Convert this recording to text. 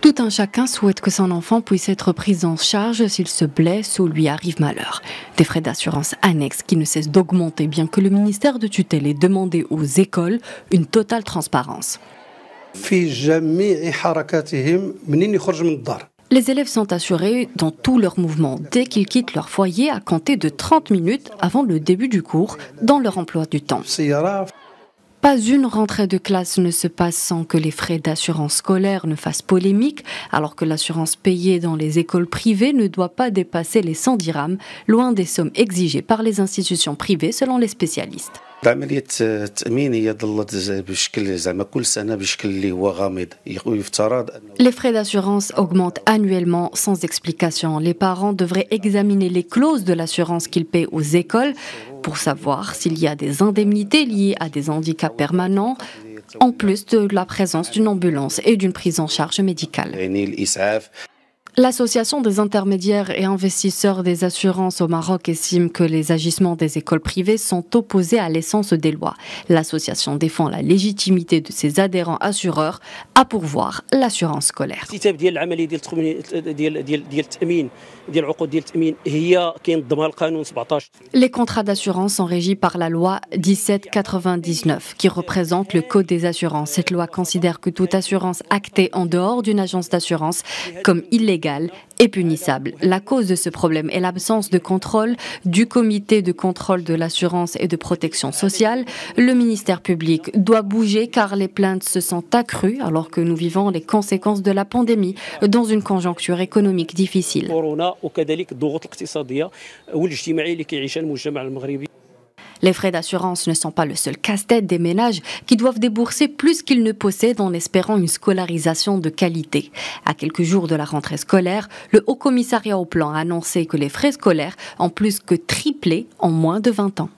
Tout un chacun souhaite que son enfant puisse être pris en charge s'il se blesse ou lui arrive malheur. Des frais d'assurance annexes qui ne cessent d'augmenter bien que le ministère de tutelle ait demandé aux écoles une totale transparence. Les élèves sont assurés dans tous leurs mouvements dès qu'ils quittent leur foyer à compter de 30 minutes avant le début du cours dans leur emploi du temps. Pas une rentrée de classe ne se passe sans que les frais d'assurance scolaire ne fassent polémique, alors que l'assurance payée dans les écoles privées ne doit pas dépasser les 100 dirhams, loin des sommes exigées par les institutions privées selon les spécialistes. Les frais d'assurance augmentent annuellement sans explication. Les parents devraient examiner les clauses de l'assurance qu'ils paient aux écoles pour savoir s'il y a des indemnités liées à des handicaps permanents, en plus de la présence d'une ambulance et d'une prise en charge médicale. L'Association des intermédiaires et investisseurs des assurances au Maroc estime que les agissements des écoles privées sont opposés à l'essence des lois. L'association défend la légitimité de ses adhérents assureurs à pourvoir l'assurance scolaire. Les contrats d'assurance sont régis par la loi 1799 qui représente le Code des assurances. Cette loi considère que toute assurance actée en dehors d'une agence d'assurance comme illégale et punissable. La cause de ce problème est l'absence de contrôle du comité de contrôle de l'assurance et de protection sociale. Le ministère public doit bouger car les plaintes se sont accrues alors que nous vivons les conséquences de la pandémie dans une conjoncture économique difficile. Les frais d'assurance ne sont pas le seul casse-tête des ménages qui doivent débourser plus qu'ils ne possèdent en espérant une scolarisation de qualité. À quelques jours de la rentrée scolaire, le Haut Commissariat au Plan a annoncé que les frais scolaires ont plus que triplé en moins de 20 ans.